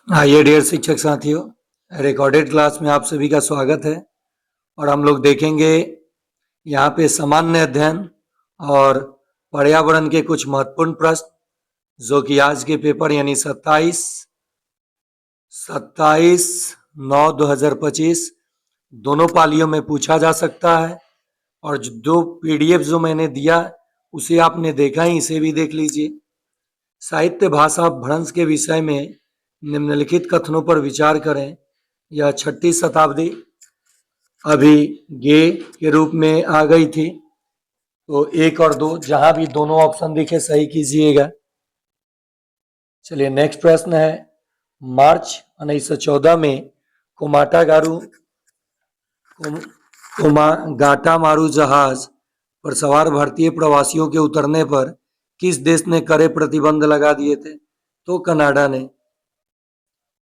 आइए डियर शिक्षक साथियों, रिकॉर्डेड क्लास में आप सभी का स्वागत है। और हम लोग देखेंगे यहाँ पे सामान्य अध्ययन और पर्यावरण के कुछ महत्वपूर्ण प्रश्न जो कि आज के पेपर यानी 27/9/2025 दोनों पालियों में पूछा जा सकता है। और जो पीडीएफ जो मैंने दिया उसे आपने देखा ही, इसे भी देख लीजिए। साहित्य भाषा भ्रंश के विषय में निम्नलिखित कथनों पर विचार करें। यह 6ठी शताब्दी अभी गे के रूप में आ गई थी। तो 1 और 2 जहां भी दोनों ऑप्शन दिखे सही कीजिएगा। चलिए नेक्स्ट प्रश्न है, मार्च 1914 में कोमागाटामारू जहाज पर सवार भारतीय प्रवासियों के उतरने पर किस देश ने कड़े प्रतिबंध लगा दिए थे? तो कनाडा ने।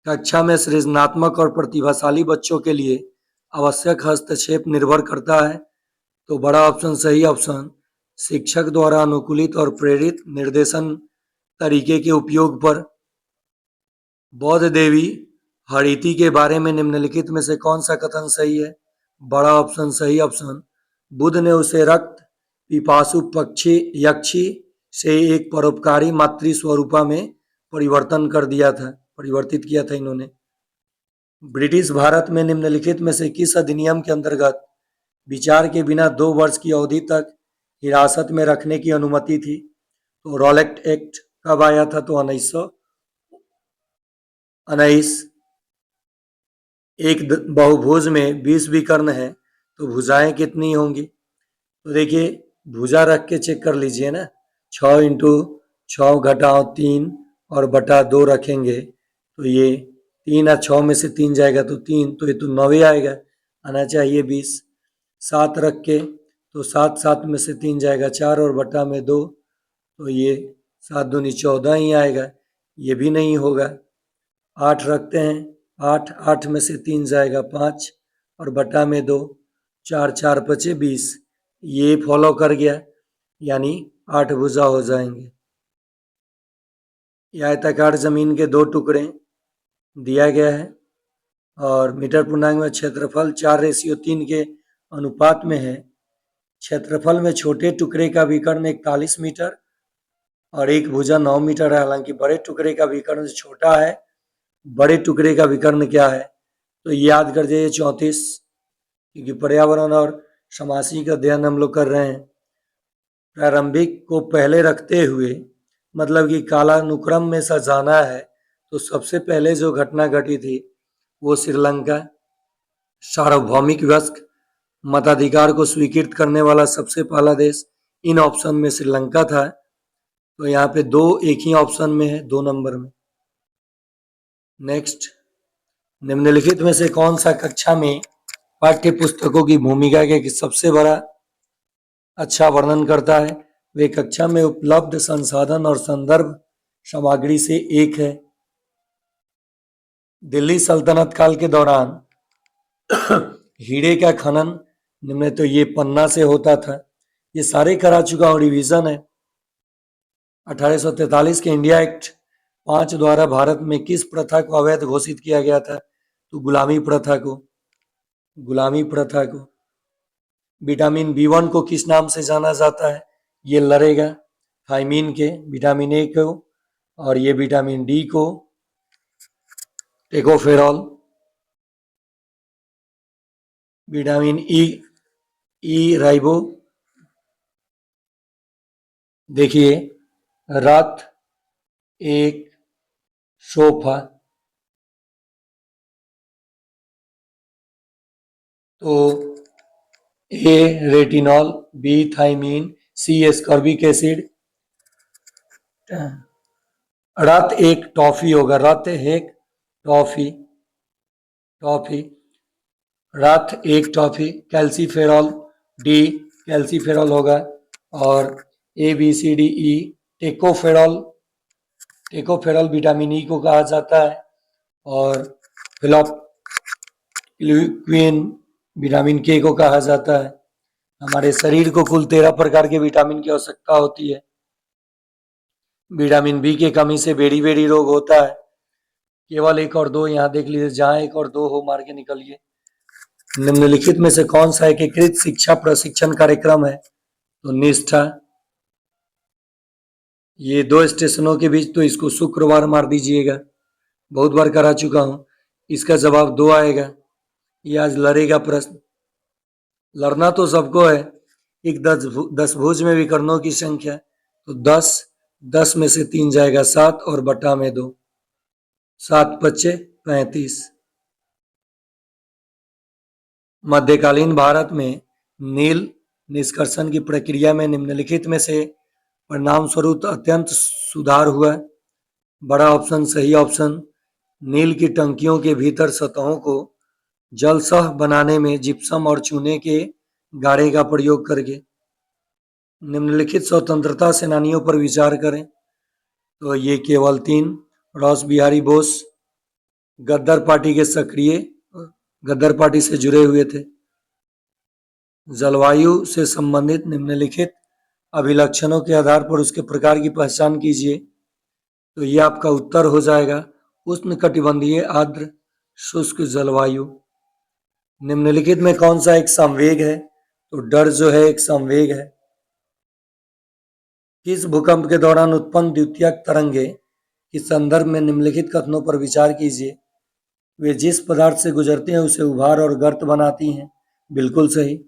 कक्षा में सृजनात्मक और प्रतिभाशाली बच्चों के लिए आवश्यक हस्तक्षेप निर्भर करता है। तो बड़ा ऑप्शन सही ऑप्शन शिक्षक द्वारा अनुकूलित और प्रेरित निर्देशन तरीके के उपयोग पर। बौद्ध देवी हड़ीती के बारे में निम्नलिखित में से कौन सा कथन सही है? बड़ा ऑप्शन सही ऑप्शन बुद्ध ने उसे रक्त पिपासु पक्षी यक्षी से एक परोपकारी मातृ स्वरूपा में परिवर्तित किया था इन्होंने। ब्रिटिश भारत में निम्नलिखित में से किस अधिनियम के अंतर्गत विचार के बिना 2 वर्ष की अवधि तक हिरासत में रखने की अनुमति थी? तो रॉलेट एक्ट कब आया था? तो 1919। एक बहुभुज में 20 विकर्ण है तो भुजाएं कितनी होंगी? तो देखिए भुजा रख के चेक कर लीजिए ना। 6 इंटू 6 घटाओ 3 और बटा 2 रखेंगे तो ये 3 और 6 में से 3 जाएगा तो 3, तो ये तो 9 आएगा, आना चाहिए 20। 7 रख के तो 7 7 में से 3 जाएगा 4 और बटा में 2, तो ये 7 दूनी 14 ही आएगा, ये भी नहीं होगा। 8 रखते हैं, 8 8 में से 3 जाएगा 5 और बटा में 2, 4 4 पचे 20, ये फॉलो कर गया यानी 8 भुजा हो जाएंगे। आयताकार जमीन के 2 टुकड़े दिया गया है और मीटर पूर्णांक में क्षेत्रफल 4:3 के अनुपात में है। क्षेत्रफल में छोटे टुकड़े का विकर्ण 41 मीटर और एक भुजा 9 मीटर है। हालांकि बड़े टुकड़े का विकर्ण छोटा है। बड़े टुकड़े का विकर्ण क्या है? तो याद कर जाइए 34, क्योंकि पर्यावरण और समासिक अध्ययन हम लोग कर रहे हैं। प्रारंभिक को पहले रखते हुए मतलब कि कालानुक्रम में सजाना है तो सबसे पहले जो घटना घटी थी वो श्रीलंका। सार्वभौमिक वयस्क मताधिकार को स्वीकृत करने वाला सबसे पहला देश इन ऑप्शन में श्रीलंका था। तो यहाँ पे 2 एक ही ऑप्शन में है, 2 नंबर में। नेक्स्ट, निम्नलिखित में से कौन सा कक्षा में पाठ्य पुस्तकों की भूमिका के सबसे बड़ा अच्छा वर्णन करता है? वे कक्षा में उपलब्ध संसाधन और संदर्भ सामग्री से एक है। दिल्ली सल्तनत काल के दौरान हीरे का खनन निम्न, तो ये पन्ना से होता था। ये सारे करा चुका हूं, रिवीजन है। 1843 के इंडिया एक्ट 5 द्वारा भारत में किस प्रथा को अवैध घोषित किया गया था? तो गुलामी प्रथा को। विटामिन B1 को किस नाम से जाना जाता है? ये लड़ेगा थायमीन के, विटामिन ए को, और ये विटामिन डी को टेकोफेरॉल। Vitamin E ribo. देखिए रथ एक सोफा, तो A retinol, B thiamine, C ascorbic acid. रथ एक टॉफी होगा, रथ एक टॉफी, रथ एक टॉफी। कैल्सीफेरॉल, डी कैल्सीफेरॉल होगा। और ABCDE टेकोफेरॉल विटामिन ई को कहा जाता है। और फिलोक्विन विटामिन के को कहा जाता है। हमारे शरीर को कुल 13 प्रकार के विटामिन की आवश्यकता होती है। विटामिन बी की कमी से बेरी रोग होता है। केवल 1 और 2 यहाँ देख लीजिए, जहां 1 और 2 हो मार के निकलिए। निम्नलिखित में से कौन सा एकीकृत शिक्षा प्रशिक्षण कार्यक्रम है? तो निष्ठा। ये 2 स्टेशनों के बीच, तो इसको शुक्रवार मार दीजिएगा, बहुत बार करा चुका हूं। इसका जवाब 2 आएगा। ये आज लड़ेगा प्रश्न। लड़ना तो सबको है। एक दशभुज में विकर्णों की संख्या, तो 10, 10 में से 3 जाएगा 7 और बटा में 2, 7 पच्चे 35। मध्यकालीन भारत में नील निष्कर्षण की प्रक्रिया में निम्नलिखित में से परिणाम स्वरूप अत्यंत सुधार हुआ। बड़ा ऑप्शन सही ऑप्शन। नील की टंकियों के भीतर सतहों को जलसह बनाने में जिप्सम और चूने के गाढ़े का प्रयोग करके। निम्नलिखित स्वतंत्रता सेनानियों पर विचार करें, तो ये केवल 3। रास बिहारी बोस गद्दार पार्टी के सक्रिय, गद्दार पार्टी से जुड़े हुए थे। जलवायु से संबंधित निम्नलिखित अभिलक्षणों के आधार पर उसके प्रकार की पहचान कीजिए। तो ये आपका उत्तर हो जाएगा उष्णकटिबंधीय आर्द्र शुष्क जलवायु। निम्नलिखित में कौन सा एक संवेग है? तो डर जो है एक संवेग है। किस भूकंप के दौरान उत्पन्न द्वितीयक तरंगे के संदर्भ में निम्नलिखित कथनों पर विचार कीजिए। वे जिस पदार्थ से गुजरते हैं उसे उभार और गर्त बनाती हैं। बिल्कुल सही।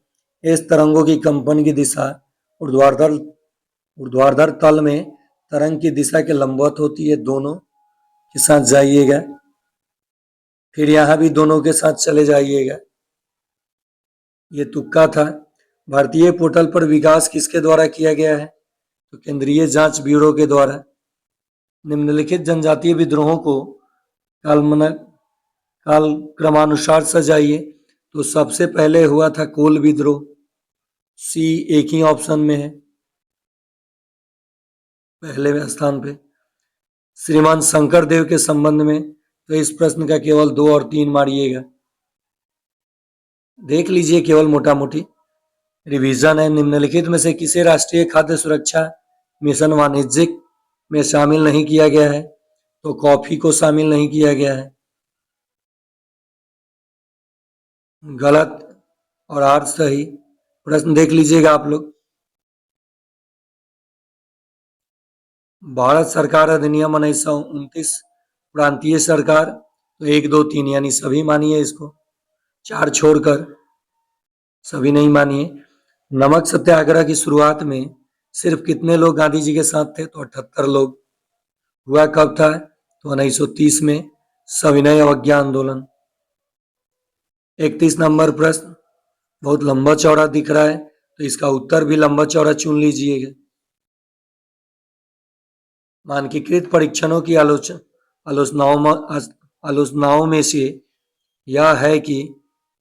इस तरंगों की कंपन की दिशा ऊर्ध्वाधर तल में तरंग की दिशा के लंबवत होती है। दोनों के साथ जाइएगा, फिर यहां भी दोनों के साथ चले जाइएगा। ये तुक्का था। भारतीय पोर्टल पर विकास किसके द्वारा किया गया है? तो केंद्रीय जांच ब्यूरो के द्वारा। निम्नलिखित जनजातीय विद्रोहों को काल क्रमानुसार सजाइए। तो सबसे पहले हुआ था कोल विद्रोह, सी एक ही ऑप्शन में है, पहले स्थान पे। श्रीमान शंकर देव के संबंध में, तो इस प्रश्न का केवल 2 और 3 मारिएगा, देख लीजिए केवल मोटा मोटी रिवीजन है। निम्नलिखित में से किसे राष्ट्रीय खाद्य सुरक्षा मिशन वाणिज्यिक में शामिल नहीं किया गया है? तो कॉफी को शामिल नहीं किया गया है। गलत और 8 सही। प्रश्न देख लीजिएगा आप लोग। भारत सरकार अधिनियम 1929, प्रांतीय सरकार, तो 1, 2, 3 यानी सभी मानिए इसको, 4 छोड़कर सभी नहीं मानिए। नमक सत्याग्रह की शुरुआत में सिर्फ कितने लोग गांधी जी के साथ थे? तो 78 लोग। हुआ कब था? तो 1930 में, सविनय अवज्ञा आंदोलन। 31 नंबर प्रश्न बहुत लंबा चौड़ा दिख रहा है, तो इसका उत्तर भी लंबा चौड़ा चुन लीजिएगा। मानकीकृत परीक्षणों की आलोचनाओं में से यह है कि,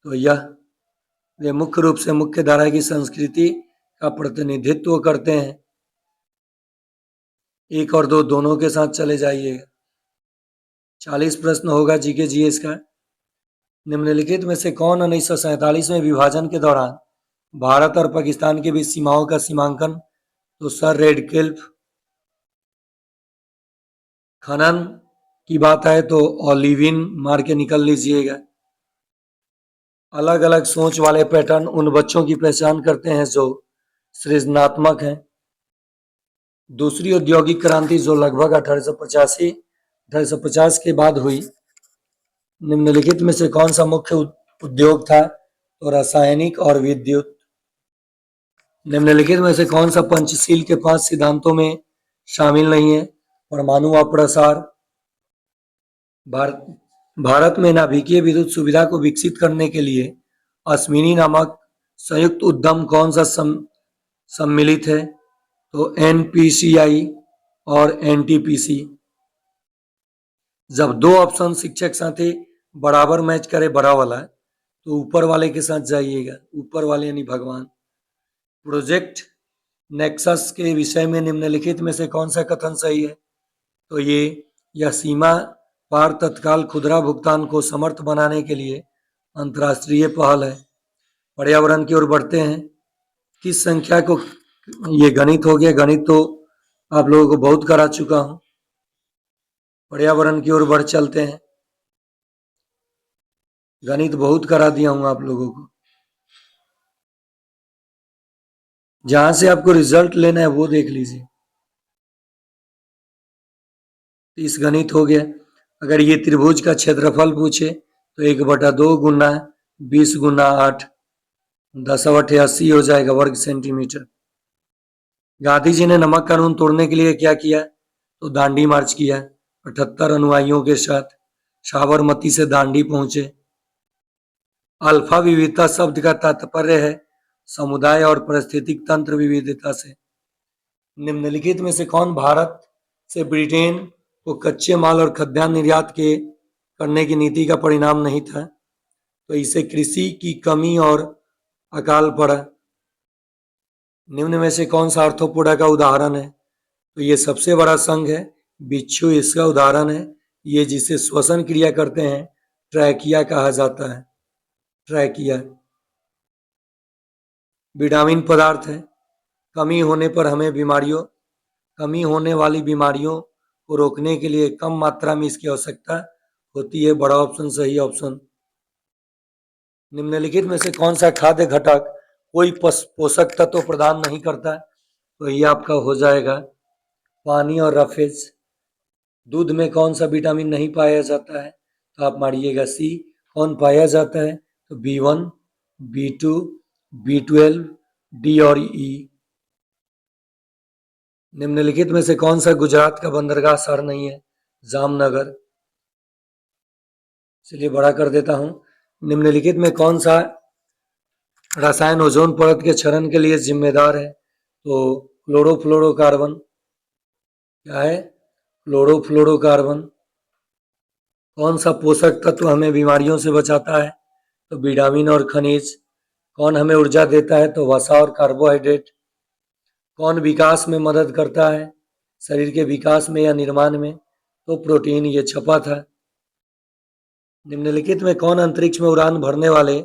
तो यह वे मुख्य रूप से मुख्य धारा की संस्कृति का प्रतिनिधित्व करते हैं। 1 और 2 दोनों के साथ चले जाइएगा। 40 प्रश्न होगा जीके जीएस का। निम्नलिखित में से कौन 1947 में विभाजन के दौरान भारत और पाकिस्तान के बीच सीमाओं का सीमांकन? तो सर रेडक्लिफ। खनन की बात है तो ओलिविन मार के निकल लीजिएगा। अलग अलग सोच वाले पैटर्न उन बच्चों की पहचान करते हैं जो सृजनात्मक हैं। दूसरी औद्योगिक क्रांति जो लगभग 1850 के बाद हुई, निम्नलिखित में से कौन सा मुख्य उद्योग था? तो रासायनिक और विद्युत। निम्नलिखित में से कौन सा पंचशील के 5 सिद्धांतों में शामिल नहीं है? परमाणु अप्रसार। भारत में नाभिकीय विद्युत सुविधा को विकसित करने के लिए अश्विनी नामक संयुक्त उद्यम कौन सा सम्मिलित है? तो एनपीसीआई और एनटीपीसी। जब 2 ऑप्शन शिक्षक साथी बराबर मैच करे बड़ा वाला, तो ऊपर वाले के साथ जाइएगा, ऊपर वाले यानी भगवान। प्रोजेक्ट नेक्सस के विषय में निम्नलिखित में से कौन सा कथन सही है? तो यह सीमा पार तत्काल खुदरा भुगतान को समर्थ बनाने के लिए अंतर्राष्ट्रीय पहल है। पर्यावरण की ओर बढ़ते हैं। किस संख्या को, ये गणित हो गया, गणित तो आप लोगों को बहुत करा चुका हूं। पर्यावरण की ओर बढ़ चलते हैं। गणित बहुत करा दिया हूं आप लोगों को। जहां से आपको रिजल्ट लेना है वो देख लीजिए। 30 गणित हो गया। अगर ये त्रिभुज का क्षेत्रफल पूछे तो 1/2 गुना 20 गुना 8, 10/80 हो जाएगा वर्ग सेंटीमीटर। गांधी जी ने नमक कानून तोड़ने के लिए क्या किया? तो दांडी मार्च किया 78 अनुयायियों के साथ, साबरमती से दांडी पहुंचे। अल्फा विविधता शब्द का तात्पर्य है समुदाय और पारिस्थितिक तंत्र विविधता से। निम्नलिखित में से कौन भारत से ब्रिटेन को कच्चे माल और खाद्यान्न निर्यात के करने की नीति का परिणाम नहीं था? तो इसे कृषि की कमी और अकाल पड़ा। निम्न में से कौन सा आर्थ्रोपोडा का उदाहरण है? तो ये सबसे बड़ा संघ है बिच्छू, इसका उदाहरण है। ये जिसे श्वसन क्रिया करते हैं ट्रैकिया कहा जाता है, ट्रैकिया। विटामिन पदार्थ है, कमी होने पर हमें कमी होने वाली बीमारियों को रोकने के लिए कम मात्रा में इसकी आवश्यकता होती है। बड़ा ऑप्शन सही ऑप्शन। निम्नलिखित में से कौन सा खाद्य घटक कोई पोषक तत्व प्रदान नहीं करता? तो ये आपका हो जाएगा पानी और रफेज। दूध में कौन सा विटामिन नहीं पाया जाता है? तो आप मारिएगा सी। कौन पाया जाता है? तो B1, B2, B12, डी और ई। निम्नलिखित में से कौन सा गुजरात का बंदरगाह शहर नहीं है? जामनगर। चलिए बड़ा कर देता हूं। निम्नलिखित में कौन सा रसायन ओजोन परत के क्षरण के लिए जिम्मेदार है? तो क्लोरोफ्लोरोकार्बन। क्या है? क्लोरोफ्लोरोकार्बन। कौन सा पोषक तत्व हमें बीमारियों से बचाता है? तो विटामिन और खनिज। कौन हमें ऊर्जा देता है? तो वसा और कार्बोहाइड्रेट। कौन विकास में मदद करता है? शरीर के विकास में या निर्माण में? तो प्रोटीन। ये छपा था। निम्नलिखित में कौन अंतरिक्ष में उड़ान भरने वाले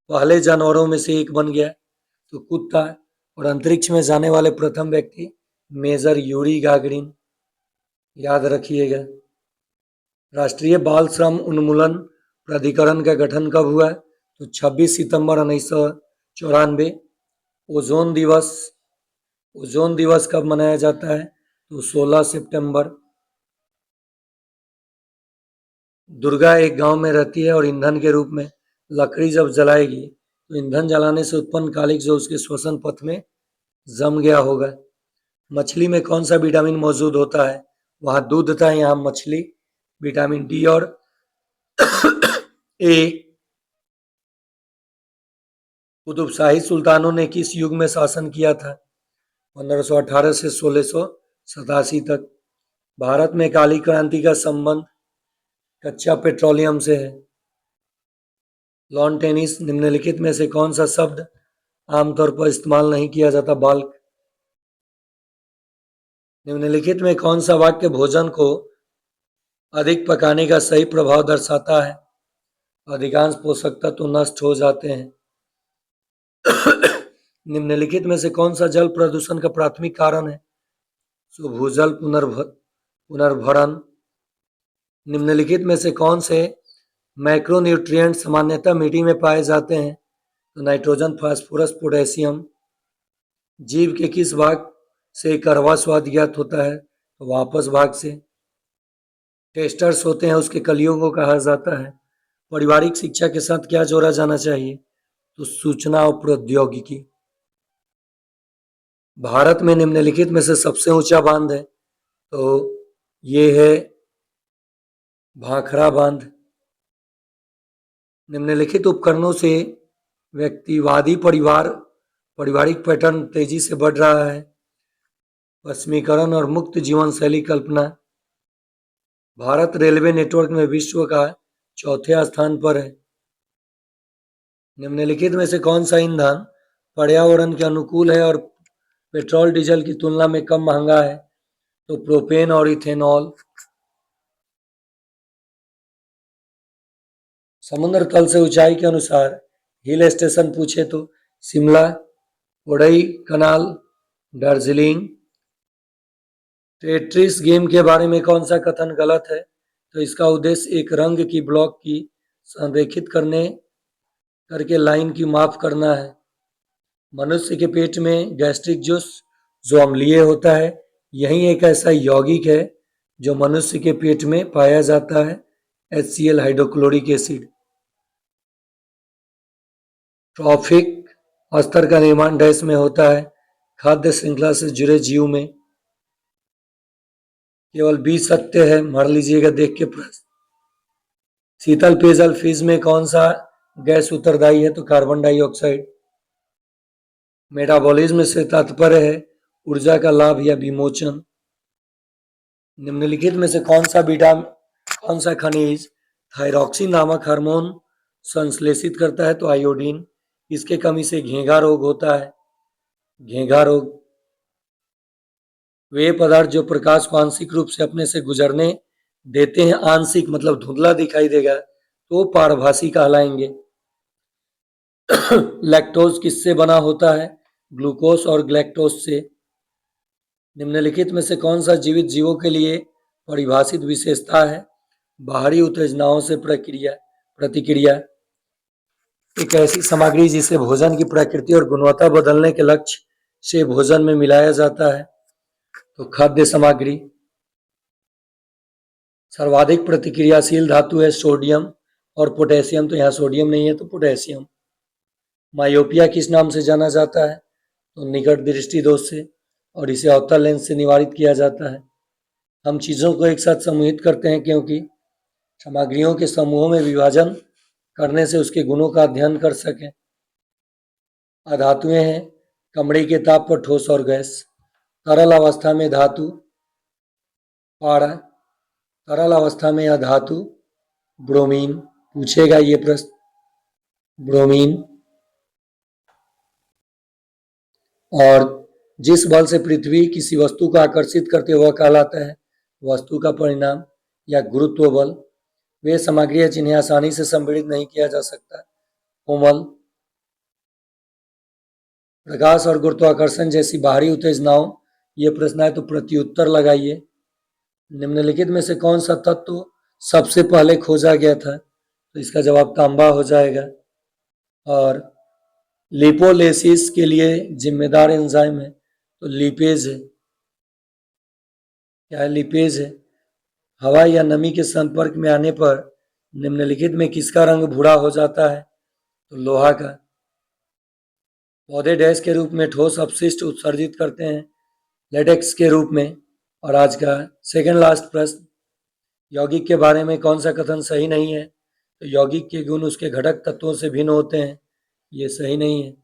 पहले जानवरों में से एक बन गया? तो कुत्ता। और अंतरिक्ष में जाने वाले प्रथम व्यक्ति मेजर यूरी गागरिन। याद रखिएगा। राष्ट्रीय बाल श्रम उन्मूलन प्राधिकरण का गठन कब हुआ? तो 26 सितंबर 1994। ओजोन दिवस कब मनाया जाता है? तो 16 सितंबर। दुर्गा एक गांव में रहती है और ईंधन के रूप में लकड़ी जब जलाएगी तो ईंधन जलाने से उत्पन्न कालिख जो उसके श्वसन पथ में जम गया होगा। मछली में कौन सा विटामिन मौजूद होता है? वहां दूध था, यहाँ मछली। विटामिन डी और ए। कुतुबशाही सुल्तानों ने किस युग में शासन किया था? 1518 से 1687 तक। भारत में काली क्रांति का संबंध कच्चा पेट्रोलियम से है। Lawn tennis. निम्नलिखित में से कौन सा शब्द आमतौर पर इस्तेमाल नहीं किया जाता? बाल्क। निम्नलिखित में कौन सा वाक्य भोजन को अधिक पकाने का सही प्रभाव दर्शाता है? अधिकांश पोषक तत्व नष्ट हो जाते हैं। निम्नलिखित में से कौन सा जल प्रदूषण का प्राथमिक कारण है? तो भूजल पुनर्भरण। निम्नलिखित में से कौन से मैक्रोन्यूट्रिएंट सामान्यतः मिट्टी में पाए जाते हैं? तो नाइट्रोजन, फास्फोरस, पोटेशियम। जीव के किस भाग से कड़वा स्वाद ज्ञात होता है? तो वापस भाग से। टेस्टर्स होते हैं उसके कलियों को कहा जाता है। पारिवारिक शिक्षा के साथ क्या जोड़ा जाना चाहिए? तो सूचना और प्रौद्योगिकी। भारत में निम्नलिखित में से सबसे ऊंचा बांध है? तो ये है भाखड़ा बांध। निम्नलिखित उपकरणों से व्यक्तिवादी पारिवारिक पैटर्न तेजी से बढ़ रहा है। पश्चिमीकरण और मुक्त जीवन शैली कल्पना। भारत रेलवे नेटवर्क में विश्व का चौथे स्थान पर है। निम्नलिखित में से कौन सा ईंधन पर्यावरण के अनुकूल है और पेट्रोल डीजल की तुलना में कम महंगा है? तो प्रोपेन और इथेनॉल। समुद्र तल से ऊंचाई के अनुसार हिल स्टेशन पूछे तो शिमला, कोडई कनाल, दार्जिलिंग। टेट्रिस गेम के बारे में कौन सा कथन गलत है? तो इसका उद्देश्य एक रंग की ब्लॉक की संरेखित करके लाइन की माप करना है। मनुष्य के पेट में गैस्ट्रिक जूस जो अम्लीय होता है, यही एक ऐसा यौगिक है जो मनुष्य के पेट में पाया जाता है, HCl हाइड्रोक्लोरिक एसिड। ट्रॉफिक स्तर का निर्माण डैश में होता है, खाद्य श्रृंखला से जुड़े जीव में। केवल 20 सत्य है, भर लीजिएगा देख के प्रश्न। शीतल पेयजल फ्रिज में कौन सा गैस उत्तरदायी है? तो कार्बन डाइऑक्साइड। मेटाबॉलिज्म से तात्पर्य है ऊर्जा का लाभ या विमोचन। निम्नलिखित में से कौन सा खनिज थायरॉक्सिन नामक हार्मोन संश्लेषित करता है? तो आयोडीन। इसके कमी से घेंघा रोग होता है। घेंघा रोग। वे पदार्थ जो प्रकाश को आंशिक रूप से अपने से गुजरने देते हैं, आंशिक मतलब धुंधला दिखाई देगा, तो पारभासी कहलाएंगे। लैक्टोज किससे बना होता है? ग्लूकोज और ग्लैक्टोज से। निम्नलिखित में से कौन सा जीवित जीवों के लिए परिभाषित विशेषता है? बाहरी उत्तेजनाओं से प्रतिक्रिया। एक ऐसी सामग्री जिसे भोजन की प्रकृति और गुणवत्ता बदलने के लक्ष्य से भोजन में मिलाया जाता है, तो खाद्य सामग्री। सर्वाधिक प्रतिक्रियाशील धातु है सोडियम और पोटेशियम, तो यहाँ सोडियम नहीं है तो पोटेशियम। मायोपिया किस नाम से जाना जाता है? तो निकट दृष्टि दोष से, और इसे अवतल लेंस से निवारित किया जाता है। हम चीज़ों को एक साथ समूहित करते हैं क्योंकि सामग्रियों के समूहों में विभाजन करने से उसके गुणों का अध्ययन कर सकें। अधातुएं हैं कमरे के ताप पर ठोस और गैस। तरल अवस्था में धातु पारा, तरल अवस्था में यह धातु ब्रोमीन। पूछेगा ये प्रश्न, ब्रोमीन। और जिस बल से पृथ्वी किसी वस्तु को आकर्षित करते वह कहलाता है वस्तु का परिणाम या गुरुत्व बल। वे सामग्रियां जिन्हें आसानी से संपीड़ित नहीं किया जा सकता, कोमल। प्रकाश और गुरुत्वाकर्षण जैसी बाहरी उत्तेजनाओं, ये प्रश्न है तो प्रत्युत्तर लगाइए। निम्नलिखित में से कौन सा तत्व सबसे पहले खोजा गया था? तो इसका जवाब तांबा हो जाएगा। और लिपोलिसिस के लिए जिम्मेदार एंजाइम है तो लिपेज है। क्या है? लिपेज है। हवा या नमी के संपर्क में आने पर निम्नलिखित में किसका रंग भूरा हो जाता है? तो लोहा का। पौधे डैश के रूप में ठोस अपशिष्ट उत्सर्जित करते हैं, लेटेक्स के रूप में। और आज का सेकेंड लास्ट प्रश्न, यौगिक के बारे में कौन सा कथन सही नहीं है? तो यौगिक के गुण उसके घटक तत्वों से भिन्न होते हैं, ये सही नहीं है।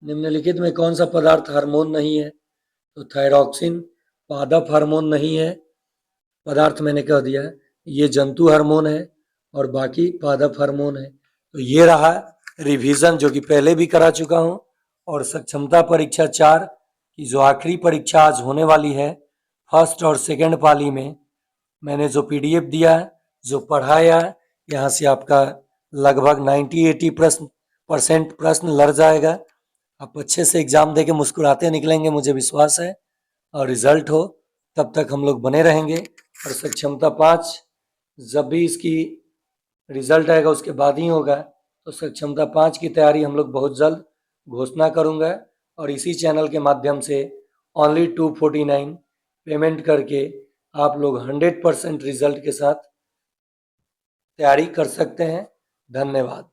निम्नलिखित में कौन सा पदार्थ हार्मोन नहीं है? तो थायरॉक्सिन पादप हार्मोन नहीं है। पदार्थ मैंने कह दिया, ये जंतु हार्मोन है और बाकी पादप हार्मोन है। तो ये रहा रिवीजन जो कि पहले भी करा चुका हूँ। और सक्षमता परीक्षा 4 की जो आखिरी परीक्षा आज होने वाली है, फर्स्ट और सेकंड पाली में, मैंने जो PDF दिया है, जो पढ़ाया है, यहाँ से आपका लगभग 90-80% प्रश्न लड़ जाएगा। आप अच्छे से एग्जाम देके मुस्कुराते निकलेंगे, मुझे विश्वास है। और रिजल्ट हो तब तक हम लोग बने रहेंगे। और सक्षमता 5 जब भी इसकी रिजल्ट आएगा उसके बाद ही होगा, तो सक्षमता 5 की तैयारी हम लोग बहुत जल्द घोषणा करूंगा। और इसी चैनल के माध्यम से ओनली 249 पेमेंट करके आप लोग 100% रिजल्ट के साथ तैयारी कर सकते हैं। धन्यवाद।